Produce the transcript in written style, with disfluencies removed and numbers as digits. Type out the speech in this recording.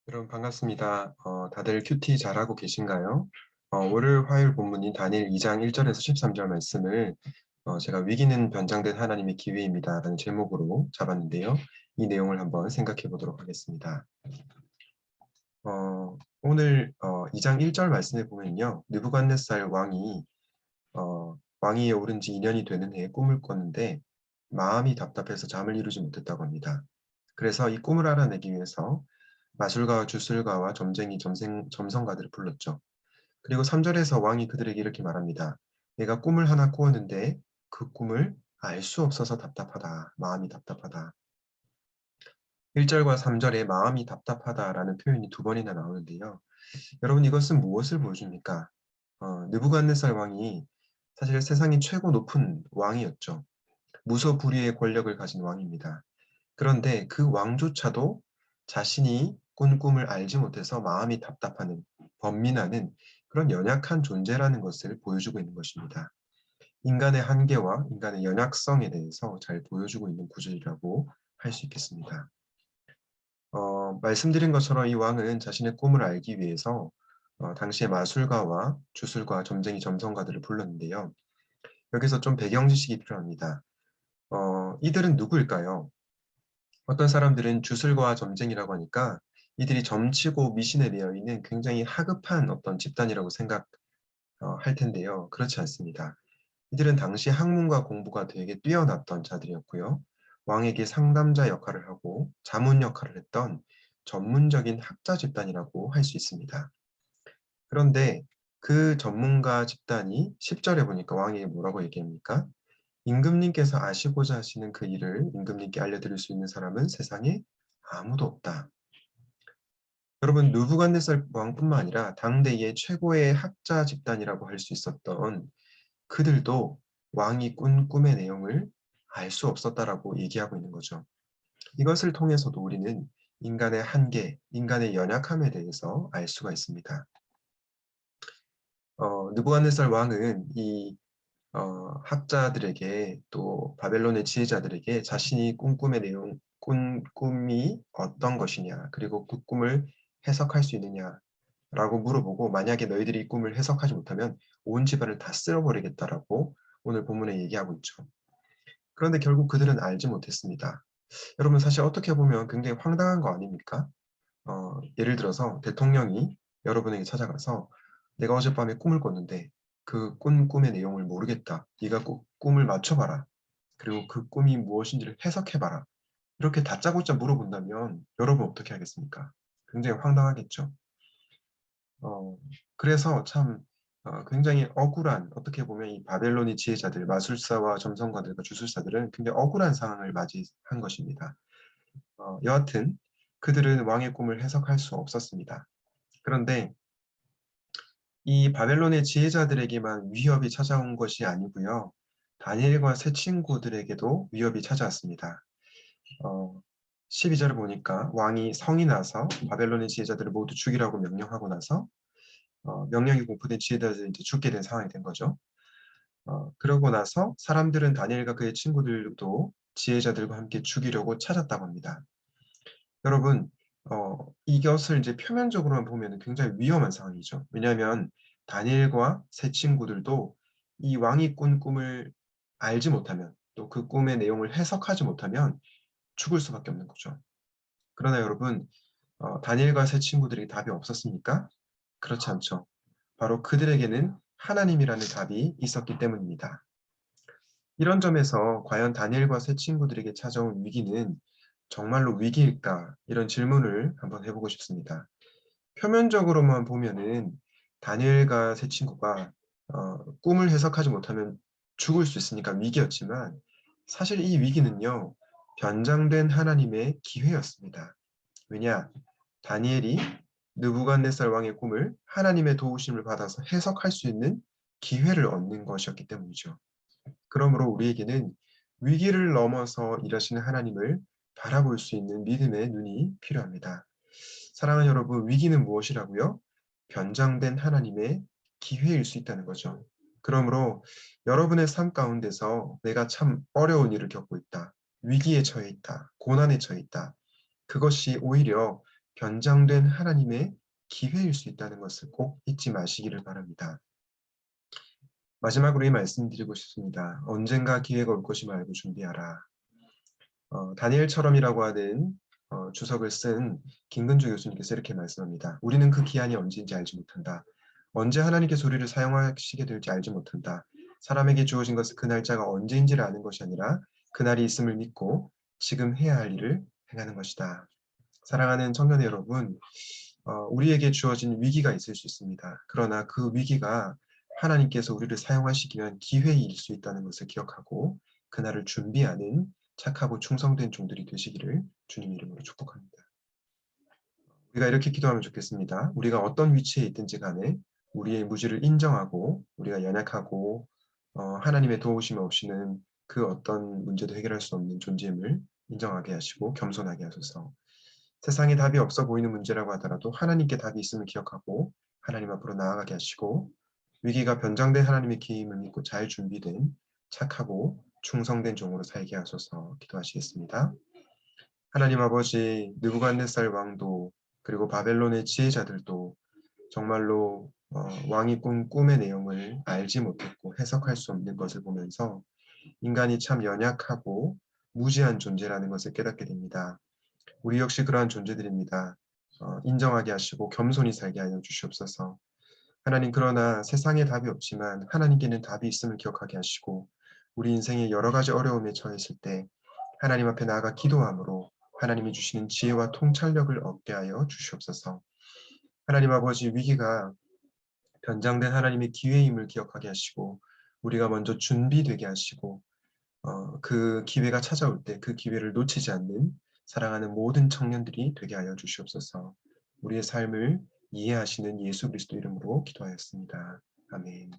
여러분 반갑습니다. 다들 큐티 잘하고 계신가요? 월요일 화요일 본문인 다니엘 2장 1절에서 13절 말씀을 제가 위기는 변장된 하나님의 기회입니다 라는 제목으로 잡았는데요. 이 내용을 한번 생각해 보도록 하겠습니다. 오늘 2장 1절 말씀에 보면요. 느부갓네살 왕위에 오른 지 2년이 되는 해에 꿈을 꿨는데 마음이 답답해서 잠을 이루지 못했다고 합니다. 그래서 이 꿈을 알아내기 위해서 마술가와 주술가와 점성가들을 불렀죠. 그리고 3절에서 왕이 그들에게 이렇게 말합니다. 내가 꿈을 하나 꾸었는데 그 꿈을 알 수 없어서 답답하다. 마음이 답답하다. 1절과 3절에 마음이 답답하다라는 표현이 두 번이나 나오는데요. 여러분 이것은 무엇을 보여줍니까? 느부갓네살 왕이 사실 세상이 최고 높은 왕이었죠. 무소불위의 권력을 가진 왕입니다. 그런데 그 왕조차도 자신이 꾼 꿈을 알지 못해서 마음이 답답하는, 번민하는 그런 연약한 존재라는 것을 보여주고 있는 것입니다. 인간의 한계와 인간의 연약성에 대해서 잘 보여주고 있는 구절이라고 할 수 있겠습니다. 말씀드린 것처럼 이 왕은 자신의 꿈을 알기 위해서 당시의 마술가와 주술가, 점성가들을 불렀는데요. 여기서 좀 배경 지식이 필요합니다. 이들은 누구일까요? 어떤 사람들은 주술과 점쟁이라고 하니까 이들이 점치고 미신에 매여 있는 굉장히 하급한 어떤 집단이라고 생각할 텐데요. 그렇지 않습니다. 이들은 당시 학문과 공부가 되게 뛰어났던 자들이었고요. 왕에게 상담자 역할을 하고 자문 역할을 했던 전문적인 학자 집단이라고 할 수 있습니다. 그런데 그 전문가 집단이 10절에 보니까 왕에게 뭐라고 얘기합니까? 임금님께서 아시고자 하시는 그 일을 임금님께 알려드릴 수 있는 사람은 세상에 아무도 없다. 여러분, 느부갓네살 왕뿐만 아니라 당대의 최고의 학자 집단이라고 할 수 있었던 그들도 왕이 꾼 꿈의 내용을 알 수 없었다라고 얘기하고 있는 거죠. 이것을 통해서도 우리는 인간의 한계, 인간의 연약함에 대해서 알 수가 있습니다. 느부갓네살 왕은 이 학자들에게 또 바벨론의 지혜자들에게 자신이 꾼 꿈이 어떤 것이냐, 그리고 그 꿈을 해석할 수 있느냐라고 물어보고 만약에 너희들이 이 꿈을 해석하지 못하면 온 집안을 다 쓸어버리겠다라고 오늘 본문에 얘기하고 있죠. 그런데 결국 그들은 알지 못했습니다. 여러분 사실 어떻게 보면 굉장히 황당한 거 아닙니까? 예를 들어서 대통령이 여러분에게 찾아가서 내가 어젯밤에 꿈을 꿨는데 그 꾼 꿈의 내용을 모르겠다. 네가 꼭 꿈을 맞춰봐라. 그리고 그 꿈이 무엇인지를 해석해봐라. 이렇게 다짜고짜 물어본다면 여러분 어떻게 하겠습니까? 굉장히 황당하겠죠. 어, 그래서 참 굉장히 억울한 어떻게 보면 이 바벨론의 지혜자들, 마술사와 점성가들과 주술사들은 굉장히 억울한 상황을 맞이한 것입니다. 여하튼 그들은 왕의 꿈을 해석할 수 없었습니다. 그런데 이 바벨론의 지혜자들에게만 위협이 찾아온 것이 아니고요. 다니엘과 세 친구들에게도 위협이 찾아왔습니다. 어, 12절을 보니까 왕이 성이 나서 바벨론의 지혜자들을 모두 죽이라고 명령하고 나서 명령이 공포된 지혜자들이 이제 죽게 된 상황이 된 거죠. 그러고 나서 사람들은 다니엘과 그의 친구들도 지혜자들과 함께 죽이려고 찾았다고 합니다. 여러분, 이것을 이제 표면적으로만 보면 굉장히 위험한 상황이죠. 왜냐하면 다니엘과 세 친구들도 이 왕이 꾼 꿈을 알지 못하면 또 그 꿈의 내용을 해석하지 못하면 죽을 수밖에 없는 거죠. 그러나 여러분, 다니엘과 세 친구들이 답이 없었습니까? 그렇지 않죠. 바로 그들에게는 하나님이라는 답이 있었기 때문입니다. 이런 점에서 과연 다니엘과 세 친구들에게 찾아온 위기는 정말로 위기일까? 이런 질문을 한번 해보고 싶습니다. 표면적으로만 보면은 다니엘과 세 친구가 꿈을 해석하지 못하면 죽을 수 있으니까 위기였지만 사실 이 위기는요, 변장된 하나님의 기회였습니다. 왜냐? 다니엘이 느부갓네살 왕의 꿈을 하나님의 도우심을 받아서 해석할 수 있는 기회를 얻는 것이었기 때문이죠. 그러므로 우리에게는 위기를 넘어서 일하시는 하나님을 바라볼 수 있는 믿음의 눈이 필요합니다. 사랑하는 여러분, 위기는 무엇이라고요? 변장된 하나님의 기회일 수 있다는 거죠. 그러므로 여러분의 삶 가운데서 내가 참 어려운 일을 겪고 있다. 위기에 처해 있다. 고난에 처해 있다. 그것이 오히려 변장된 하나님의 기회일 수 있다는 것을 꼭 잊지 마시기를 바랍니다. 마지막으로 이 말씀드리고 싶습니다. 언젠가 기회가 올 것임을 알고 준비하라. 다니엘처럼이라고 하는 주석을 쓴 김근주 교수님께서 이렇게 말씀합니다. 우리는 그 기한이 언제인지 알지 못한다. 언제 하나님께 소리를 사용하시게 될지 알지 못한다. 사람에게 주어진 것은 그 날짜가 언제인지를 아는 것이 아니라 그날이 있음을 믿고 지금 해야 할 일을 행하는 것이다. 사랑하는 청년 여러분, 우리에게 주어진 위기가 있을 수 있습니다. 그러나 그 위기가 하나님께서 우리를 사용하시기 위한 기회일 수 있다는 것을 기억하고 그날을 준비하는 착하고 충성된 종들이 되시기를 주님 이름으로 축복합니다. 우리가 이렇게 기도하면 좋겠습니다. 우리가 어떤 위치에 있든지 간에 우리의 무지를 인정하고 우리가 연약하고 하나님의 도우심 없이는 그 어떤 문제도 해결할 수 없는 존재임을 인정하게 하시고 겸손하게 하소서. 세상에 답이 없어 보이는 문제라고 하더라도 하나님께 답이 있음을 기억하고 하나님 앞으로 나아가게 하시고 위기가 변장된 하나님의 기임을 믿고 잘 준비된 착하고 충성된 종으로 살게 하소서. 기도하시겠습니다. 하나님 아버지, 느부갓네살 왕도 그리고 바벨론의 지혜자들도 정말로 왕이 꾼 꿈의 내용을 알지 못했고 해석할 수 없는 것을 보면서 인간이 참 연약하고 무지한 존재라는 것을 깨닫게 됩니다. 우리 역시 그러한 존재들입니다. 인정하게 하시고 겸손히 살게 하여 주시옵소서. 하나님, 그러나 세상에 답이 없지만 하나님께는 답이 있음을 기억하게 하시고 우리 인생에 여러 가지 어려움에 처했을 때 하나님 앞에 나아가 기도함으로 하나님이 주시는 지혜와 통찰력을 얻게 하여 주시옵소서. 하나님 아버지, 위기가 변장된 하나님의 기회임을 기억하게 하시고 우리가 먼저 준비되게 하시고 그 기회가 찾아올 때 그 기회를 놓치지 않는 사랑하는 모든 청년들이 되게 하여 주시옵소서. 우리의 삶을 이해하시는 예수 그리스도 이름으로 기도하였습니다. 아멘.